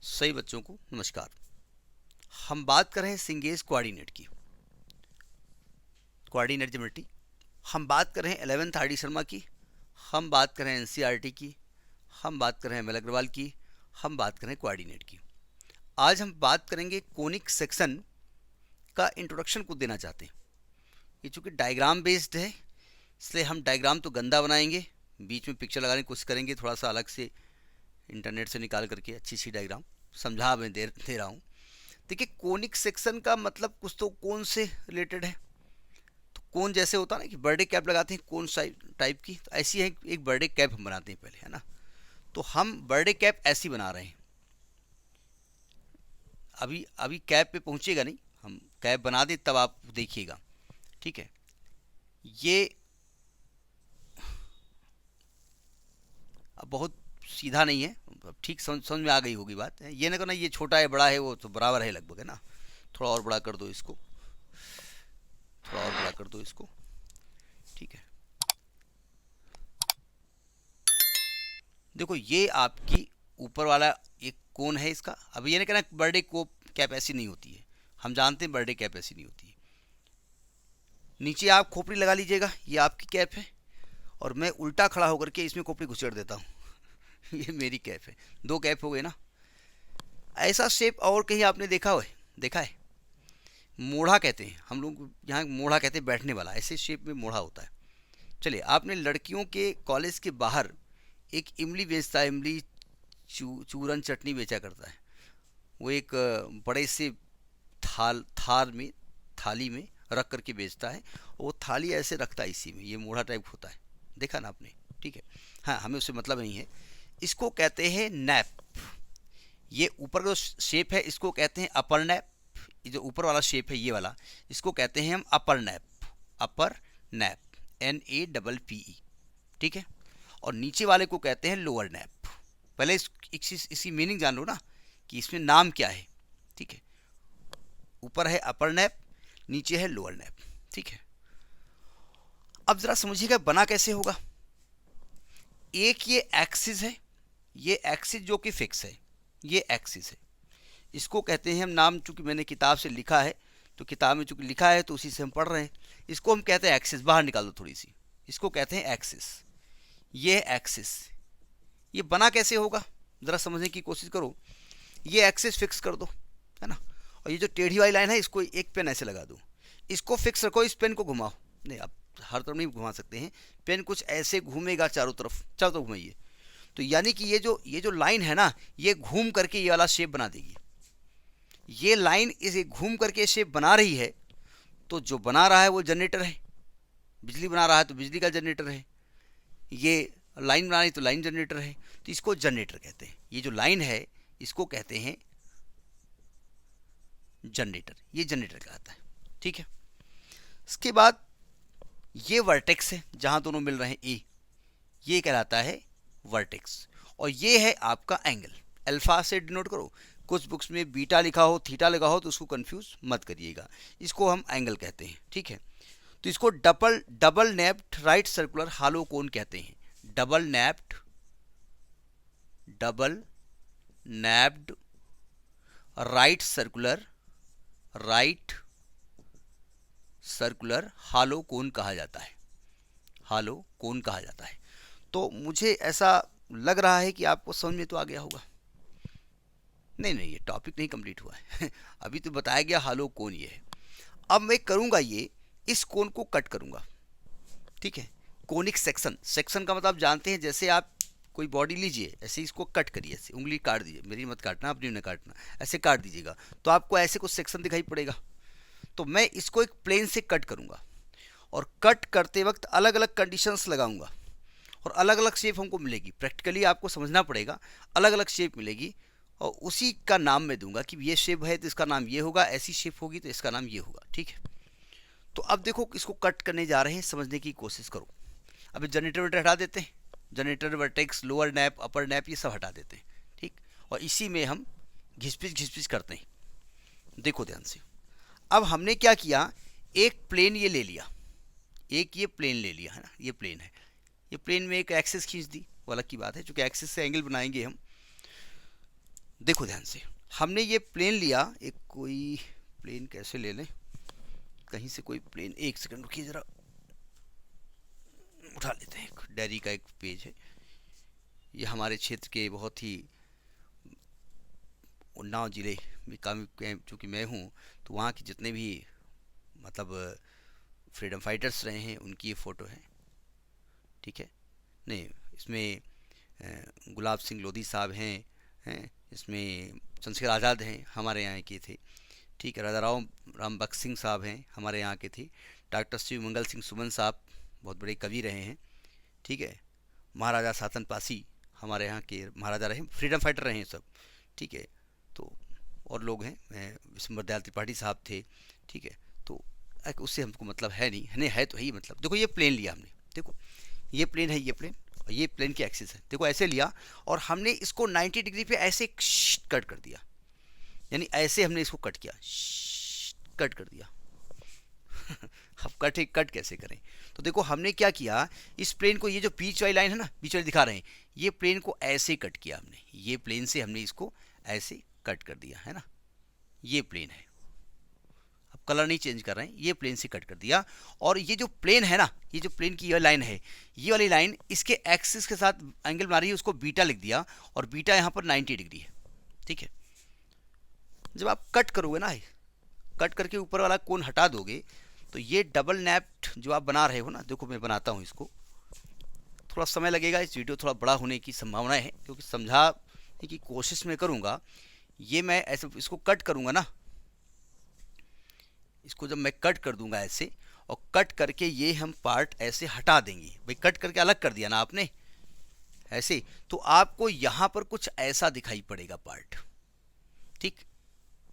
सही बच्चों को नमस्कार। हम बात कर रहे हैं सिंगेज कोऑर्डिनेट की, कोऑर्डिनेट ज्योमेट्री। हम बात कर रहे हैं 11th आर डी शर्मा की, हम बात कर रहे हैं एनसीईआरटी की, हम बात कर रहे हैं एम एल अग्रवाल की, हम बात कर रहे हैं कोऑर्डिनेट की। आज हम बात करेंगे कोनिक सेक्शन का इंट्रोडक्शन को देना चाहते हैं। ये चूंकि डायग्राम बेस्ड है इसलिए हम डायग्राम तो गंदा बनाएंगे, बीच में पिक्चर लगाने की कोशिश करेंगे थोड़ा सा अलग से इंटरनेट से निकाल करके अच्छी सी डायग्राम समझा मैं दे रहा हूँ। देखिए, कोनिक सेक्शन का मतलब कुछ तो कोन से रिलेटेड है। तो कोन जैसे होता है ना कि बर्थडे कैप लगाते हैं कोन टाइप की, तो ऐसी है एक बर्थडे कैप हम बनाते हैं पहले, है ना। तो हम बर्थडे कैप ऐसी बना रहे हैं। अभी अभी कैप पे पहुंचेगा नहीं, हम कैप बना दें तब आप देखिएगा, ठीक है। ये अब बहुत सीधा नहीं है, अब ठीक समझ में आ गई होगी बात। ये ना करना ये छोटा है बड़ा है वो तो बराबर है लगभग, है ना। थोड़ा और बड़ा कर दो इसको, थोड़ा और बड़ा कर दो इसको, ठीक है। देखो ये आपकी ऊपर वाला एक कोन है इसका। अब ये नहीं कहना बर्थडे को कैप ऐसी नहीं होती है, हम जानते हैं बर्थडे कैप ऐसी नहीं होती है। नीचे आप खोपड़ी लगा लीजिएगा, ये आपकी कैप है और मैं उल्टा खड़ा होकर के इसमें खोपड़ी घुसेड़ देता हूँ ये मेरी कैप है। दो कैप हो गए ना। ऐसा शेप और कहीं आपने देखा है? मोढ़ा कहते हैं हम लोग यहाँ, मोढ़ा कहते हैं बैठने वाला, ऐसे शेप में मोढ़ा होता है। चलिए, आपने लड़कियों के कॉलेज के बाहर एक इमली बेचता है, इमली चूरन चटनी बेचा करता है। वो एक बड़े से थाली में रख करके बेचता है। वो थाली ऐसे रखता है, इसी में ये मोढ़ा टाइप होता है, देखा ना आपने, ठीक है। हाँ, हमें उससे मतलब नहीं है। इसको कहते हैं नैप। ये ऊपर का जो शेप है इसको कहते हैं अपर नैप। ये जो ऊपर वाला शेप है ये वाला, इसको कहते हैं हम अपर नैप, अपर नैप, NAPPE, ठीक है। और नीचे वाले को कहते हैं लोअर नैप। पहले इसकी मीनिंग जान लो ना कि इसमें नाम क्या है, ठीक है। ऊपर है अपर नैप, नीचे है लोअर नैप, ठीक है। अब जरा समझिएगा बना कैसे होगा। एक ये एक्सिस है, ये एक्सिस जो कि फिक्स है, ये एक्सिस है। इसको कहते हैं हम, नाम चूंकि मैंने किताब से लिखा है तो किताब में चूंकि लिखा है तो उसी से हम पढ़ रहे हैं। इसको हम कहते हैं एक्सिस। बाहर निकाल दो थोड़ी सी, इसको कहते हैं एक्सिस। ये है एक्सिस। ये बना कैसे होगा ज़रा समझने की कोशिश करो। ये एक्सिस फिक्स कर दो, है ना। और ये जो टेढ़ी वाली लाइन है इसको एक पेन ऐसे लगा दो, इसको फिक्स रखो, इस पेन को घुमाओ। नहीं, आप हर तरफ नहीं घुमा सकते हैं, पेन कुछ ऐसे घूमेगा चारों तरफ घुमाइए। तो यानी कि ये जो लाइन है ना, ये घूम करके ये वाला शेप बना देगी। ये लाइन इसे घूम करके शेप बना रही है, तो जो बना रहा है वो जनरेटर है। बिजली बना रहा है तो बिजली का जनरेटर है। ये लाइन बना रही तो लाइन जनरेटर है, तो इसको जनरेटर कहते हैं। ये जो लाइन है इसको कहते हैं जनरेटर, ये जनरेटर कहलाता है, ठीक है। इसके बाद ये वर्टेक्स है जहां दोनों मिल रहे हैं, ए, ये कहलाता है वर्टेक्स। और ये है आपका एंगल, अल्फा से डिनोट करो। कुछ बुक्स में बीटा लिखा हो, थीटा लगा हो तो उसको कंफ्यूज मत करिएगा, इसको हम एंगल कहते हैं, ठीक है। तो इसको डबल नैप्ड राइट सर्कुलर हालो कोन कहते हैं। डबल नैप्ड राइट सर्कुलर हालो कोन कहा जाता है, हालो कोन कहा जाता है। तो मुझे ऐसा लग रहा है कि आपको समझ में तो आ गया होगा। नहीं, ये टॉपिक नहीं कंप्लीट हुआ है अभी तो बताया गया हालो कोन ये है। अब मैं करूंगा ये, इस कोन को कट करूंगा, ठीक है। कोनिक सेक्शन का मतलब जानते हैं, जैसे आप कोई बॉडी लीजिए ऐसे इसको कट करिए, ऐसे उंगली काट दीजिए, मेरी मत काटना, अपनी न काटना, ऐसे काट दीजिएगा तो आपको ऐसे कुछ सेक्शन दिखाई पड़ेगा। तो मैं इसको एक प्लेन से कट करूंगा और कट करते वक्त अलग अलग कंडीशंस लगाऊंगा और अलग अलग शेप हमको मिलेगी। प्रैक्टिकली आपको समझना पड़ेगा, अलग अलग शेप मिलेगी और उसी का नाम मैं दूंगा कि ये शेप है तो इसका नाम ये होगा, ऐसी शेप होगी तो इसका नाम ये होगा, ठीक है। तो अब देखो इसको कट करने जा रहे हैं, समझने की कोशिश करो। अभी जनरेटर हटा देते हैं, जनरेटर वर्टेक्स लोअर नैप अपर नैप ये सब हटा देते हैं, ठीक। और इसी में हम घिसपिच करते हैं। देखो ध्यान से, अब हमने क्या किया, एक प्लेन ये ले लिया, एक ये प्लेन ले लिया, है ना, ये प्लेन है, ये प्लेन में एक एक्सिस खींच दी, वो अलग की बात है, चूंकि एक्सिस से एंगल बनाएंगे हम। देखो ध्यान से, हमने ये प्लेन लिया, एक कोई प्लेन कैसे ले लें, कहीं से कोई प्लेन, एक सेकंड रुकिए ज़रा, उठा लेते हैं। एक डायरी का एक पेज है, ये हमारे क्षेत्र के बहुत ही, उन्नाव ज़िले में काम, चूँकि मैं हूँ तो वहाँ के जितने भी मतलब फ्रीडम फाइटर्स रहे हैं उनकी ये फ़ोटो है, ठीक है। नहीं, इसमें गुलाब सिंह लोधी साहब हैं, इसमें चंद्रशेखर आज़ाद हैं, हमारे यहाँ के थे, ठीक है। राजा राम बख्श सिंह साहब हैं, हमारे यहाँ के थे। डॉक्टर शिव मंगल सिंह सुमन साहब बहुत बड़े कवि रहे हैं, ठीक है। महाराजा सातन पासी हमारे यहाँ के महाराजा रहे, फ्रीडम फाइटर रहे हैं सब, ठीक है। तो और लोग हैं, विश्वम्बर दयाल त्रिपाठी साहब थे, ठीक है। तो उससे हमको मतलब है नहीं, है तो है ही मतलब। देखो ये प्लेन लिया हमने, देखो ये प्लेन है, ये प्लेन, और ये प्लेन की एक्सिस है, देखो ऐसे लिया और हमने इसको 90 डिग्री पे ऐसे कट कर दिया, यानी ऐसे हमने इसको कट किया, कट कर दिया। अब कट कैसे करें, तो देखो हमने क्या किया, इस प्लेन को, ये जो बीच वाली लाइन है ना, बीच वाली दिखा रहे हैं, ये प्लेन को ऐसे कट किया हमने, ये प्लेन से हमने इसको ऐसे कट कर दिया है ना, ये प्लेन है, अब कलर नहीं चेंज कर रहे हैं, ये प्लेन से कट कर दिया। और ये जो प्लेन है ना, ये जो प्लेन की ये लाइन है, ये वाली लाइन इसके एक्सिस के साथ एंगल बना रही है, उसको बीटा लिख दिया, और बीटा यहाँ पर 90 डिग्री है, ठीक है। जब आप कट करोगे ना, कट करके ऊपर वाला कोण हटा दोगे, तो ये डबल नैप्ड जो आप बना रहे हो ना, देखो मैं बनाता हूँ इसको, थोड़ा समय लगेगा, इस वीडियो थोड़ा बड़ा होने की संभावना है, क्योंकि समझाने की कोशिश मैं करूँगा। ये मैं ऐसे इसको कट करूँगा ना, इसको जब मैं कट कर दूंगा ऐसे, और कट करके ये हम पार्ट ऐसे हटा देंगे, भाई कट करके अलग कर दिया ना आपने ऐसे, तो आपको यहाँ पर कुछ ऐसा दिखाई पड़ेगा पार्ट, ठीक,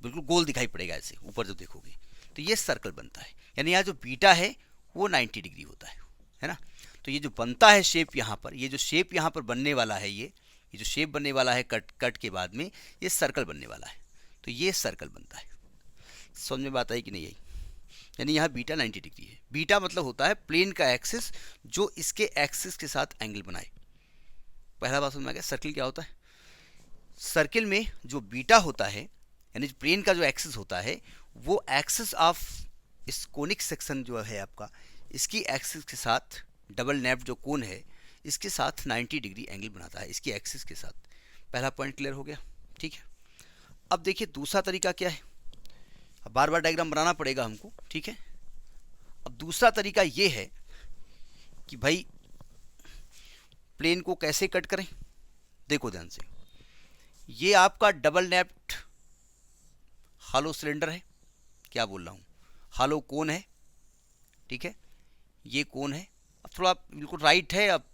बिल्कुल गोल दिखाई पड़ेगा ऐसे ऊपर जो देखोगे, तो ये सर्कल बनता है, यानी यहाँ जो बीटा है वो 90 डिग्री होता है ना। तो ये जो बनता है शेप यहाँ पर, ये जो शेप यहाँ पर बनने वाला है, ये जो शेप बनने वाला है कट के बाद में, ये सर्कल बनने वाला है, तो ये सर्कल बनता है। समझ में बात आई कि नहीं आई, यानी यहाँ बीटा 90 डिग्री है। बीटा मतलब होता है प्लेन का एक्सिस जो इसके एक्सिस के साथ एंगल बनाए। पहला बात समझ में आ गया। सर्किल क्या होता है, सर्किल में जो बीटा होता है, यानी प्लेन का जो एक्सिस होता है, वो एक्सिस ऑफ इस कोनिक सेक्शन जो है आपका, इसकी एक्सिस के साथ डबल नैप जो कोन है, इसके साथ 90 डिग्री एंगल बनाता है, इसकी एक्सिस के साथ। पहला पॉइंट क्लियर हो गया, ठीक है। अब देखिए दूसरा तरीका क्या है, अब बार बार डायग्राम बनाना पड़ेगा हमको, ठीक है। अब दूसरा तरीका ये है कि भाई प्लेन को कैसे कट करें, देखो ध्यान से, ये आपका डबल नैप्ड हालो सिलेंडर है, क्या बोल रहा हूँ, हालो कोन है, ठीक है, ये कोन है। अब थोड़ा बिल्कुल राइट है, अब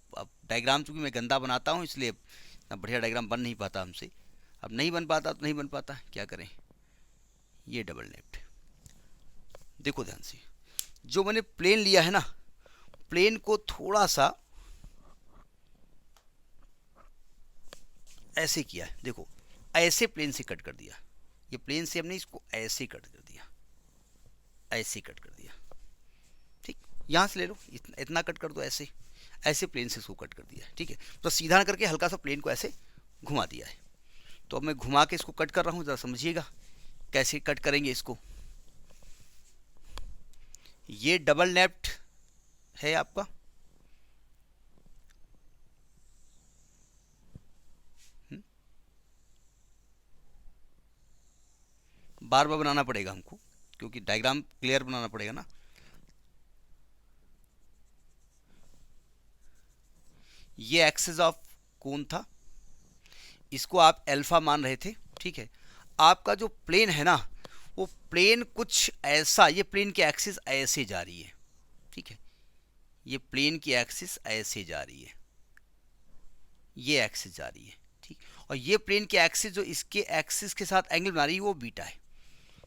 डायग्राम चूँकि मैं गंदा बनाता हूँ इसलिए इतना बढ़िया डायग्राम बन नहीं पाता हमसे, अब नहीं बन पाता तो नहीं बन पाता, क्या करें। ये डबल नैप्ड, देखो ध्यान से, जो मैंने प्लेन लिया है ना, प्लेन को थोड़ा सा ऐसे किया है, देखो ऐसे प्लेन से कट कर दिया, ये प्लेन से हमने इसको ऐसे कट कर दिया, ऐसे कट कर दिया, ठीक। यहाँ से ले लो, इतना कट कर दो, ऐसे ऐसे प्लेन से इसको कट कर दिया, ठीक है। तो सीधा ना करके हल्का सा प्लेन को ऐसे घुमा दिया है। तो अब मैं घुमा के इसको कट कर रहा हूँ, ज़रा समझिएगा कैसे कट करेंगे इसको। ये डबल नैप्ड है आपका, बार बार बनाना पड़ेगा हमको क्योंकि डायग्राम क्लियर बनाना पड़ेगा ना। ये एक्सिस ऑफ कोन था, इसको आप अल्फा मान रहे थे, ठीक है। आपका जो प्लेन है ना, वो प्लेन कुछ ऐसा, ये प्लेन की एक्सिस ऐसे जा रही है, ठीक है, ये प्लेन की एक्सिस ऐसे जा रही है, ये एक्सिस जा रही है, ठीक। और ये प्लेन की एक्सिस जो इसके एक्सिस के साथ एंगल बना रही है वो बीटा है।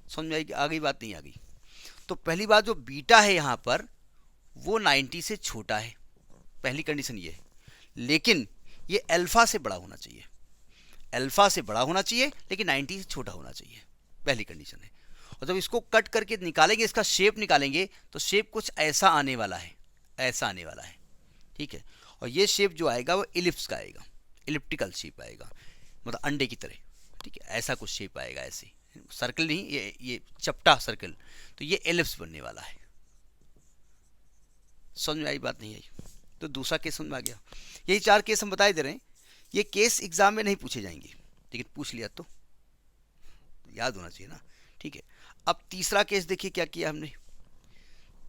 समझ में आ गई बात, नहीं आ गई। तो पहली बात जो बीटा है यहाँ पर वो 90 से छोटा है, पहली कंडीशन ये है। लेकिन ये अल्फा से बड़ा होना चाहिए, अल्फा से बड़ा होना चाहिए लेकिन 90 से छोटा होना चाहिए, पहली कंडीशन है। और जब इसको कट करके निकालेंगे, इसका शेप निकालेंगे, तो शेप कुछ ऐसा आने वाला है, ऐसा आने वाला है, ठीक है। और ये शेप जो आएगा वो इलिप्स का आएगा, इलिप्टिकल शेप आएगा, मतलब अंडे की तरह, ठीक है, ऐसा कुछ शेप आएगा ऐसे, सर्कल नहीं, ये चपटा सर्कल, तो ये एलिप्स बनने वाला है। समझ में आई बात नहीं आई? तो दूसरा केस समझ में आ गया। यही 4 केस हम बताए दे रहे हैं। ये केस एग्जाम में नहीं पूछे जाएंगे, लेकिन पूछ लिया तो याद होना चाहिए ना। ठीक है, अब तीसरा केस देखिए क्या किया हमने।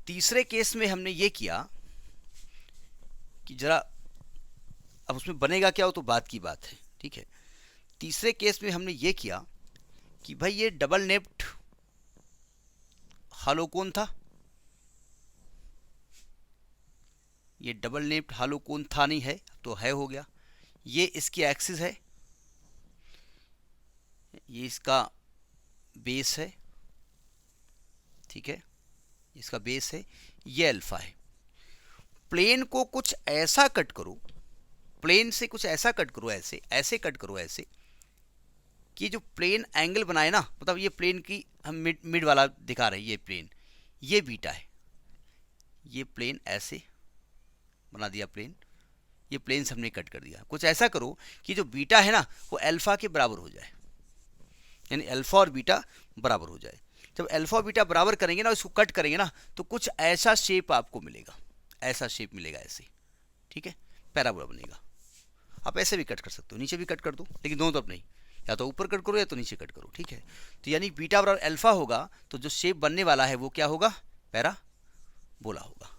तीसरे केस में हमने ये किया कि जरा, अब उसमें बनेगा क्या हो तो बात की बात है। ठीक है, तीसरे केस में हमने ये किया कि भाई ये डबल नेप्ड हालोकोन था, ये डबल नेप्ड हालोकोन था नहीं है तो है हो गया। ये इसकी एक्सिस है, ये इसका बेस है, ठीक है, इसका बेस है, ये अल्फा है। प्लेन को कुछ ऐसा कट करो, प्लेन से कुछ ऐसा कट करो, ऐसे ऐसे कट करो ऐसे, कि जो प्लेन एंगल बनाए ना, मतलब ये प्लेन की हम मिड वाला दिखा रहे हैं, ये प्लेन, ये बीटा है, ये प्लेन ऐसे बना दिया प्लेन, ये प्लेन से हमने कट कर दिया। कुछ ऐसा करो कि जो बीटा है ना वो अल्फा के बराबर हो जाए, यानी अल्फा और बीटा बराबर हो जाए। जब अल्फा और बीटा बराबर करेंगे ना, इसको कट करेंगे ना, तो कुछ ऐसा शेप आपको मिलेगा, ऐसा शेप मिलेगा ऐसे, ठीक है, पैराबोला बनेगा। आप ऐसे भी कट कर सकते हो, नीचे भी कट कर दो, लेकिन दोनों तरफ नहीं, या तो ऊपर कट करो या तो नीचे कट करो। ठीक है, तो यानी बीटा बराबर अल्फा होगा, तो जो शेप बनने वाला है वो क्या होगा, पैराबोला होगा।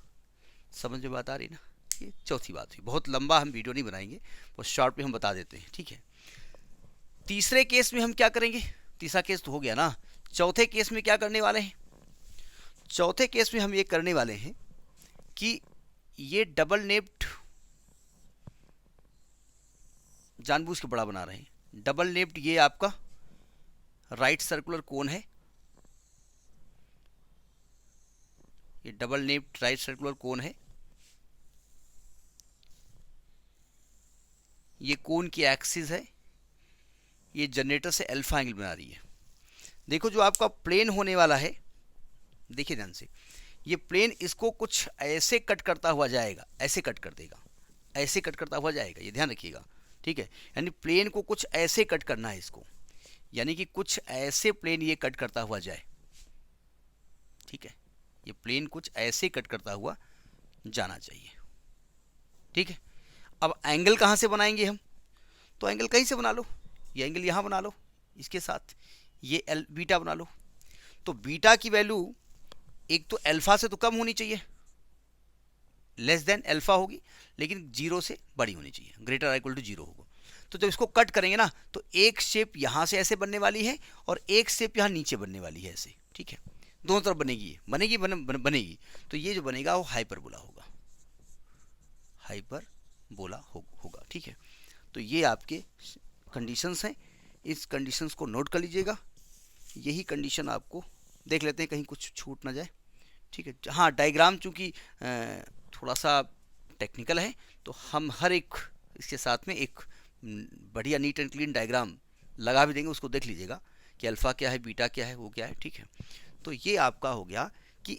समझ में बात आ रही ना? ये चौथी बात हुई। बहुत लंबा हम वीडियो नहीं बनाएंगे, बहुत शॉर्ट में हम बता देते हैं। ठीक है, तीसरे केस में हम क्या करेंगे, तीसरा केस तो हो गया ना, चौथे केस में क्या करने वाले हैं? चौथे केस में हम ये करने वाले हैं कि ये डबल नेप्ड, जानबूझ के बड़ा बना रहे हैं, डबल नेप्ड ये आपका राइट सर्कुलर कोन है, ये double napped right circular cone है, ये कोन की एक्सिस है, ये जनरेटर से अल्फा एंगल बना रही है। देखो जो आपका प्लेन होने वाला है, देखिए ध्यान से, ये प्लेन इसको कुछ ऐसे कट करता हुआ जाएगा, ऐसे कट कर देगा, ऐसे कट करता हुआ जाएगा, ये ध्यान रखिएगा। ठीक है, यानी प्लेन को कुछ ऐसे कट करना है इसको, यानी कि कुछ ऐसे प्लेन ये कट करता हुआ जाए। ठीक है, ये प्लेन कुछ ऐसे कट करता हुआ जाना चाहिए। ठीक है, अब एंगल कहाँ से बनाएंगे हम? तो एंगल कहीं से बना लो, ये एंगल यहाँ बना लो, इसके साथ ये बीटा बना लो। तो बीटा की वैल्यू एक तो अल्फा से तो कम होनी चाहिए, लेस देन अल्फा होगी, लेकिन 0 से बड़ी होनी चाहिए, ग्रेटर और इक्वल टू 0 होगा। तो जब इसको कट करेंगे ना, तो एक शेप यहाँ से ऐसे बनने वाली है और एक शेप यहाँ नीचे बनने वाली है ऐसे। ठीक है, दोनों तरफ बनेगी, बनेगी। तो ये जो बनेगा वो हाइपरबोला होगा, हाइपरबोला होगा। ठीक है, तो ये आपके कंडीशंस हैं, इस कंडीशंस को नोट कर लीजिएगा। यही कंडीशन आपको देख लेते हैं कहीं कुछ छूट ना जाए। ठीक है, हाँ, डायग्राम चूँकि थोड़ा सा टेक्निकल है, तो हम हर एक इसके साथ में एक बढ़िया नीट एंड क्लीन डायग्राम लगा भी देंगे, उसको देख लीजिएगा कि अल्फ़ा क्या है, बीटा क्या है, वो क्या है। ठीक है, तो ये आपका हो गया कि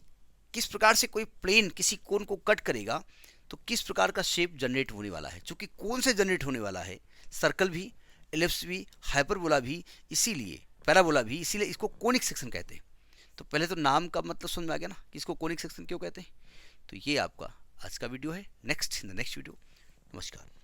किस प्रकार से कोई प्लेन किसी कोन को कट करेगा तो किस प्रकार का शेप जनरेट होने वाला है। चूँकि कोन से जनरेट होने वाला है, सर्कल भी, एलिप्स भी, हाइपरबोला भी, इसीलिए पैराबोला भी, इसीलिए इसको कोनिक सेक्शन कहते हैं। तो पहले तो नाम का मतलब समझ में आ गया ना कि इसको कोनिक सेक्शन क्यों कहते हैं। तो ये आपका आज का वीडियो है। Next in the next video. नमस्कार।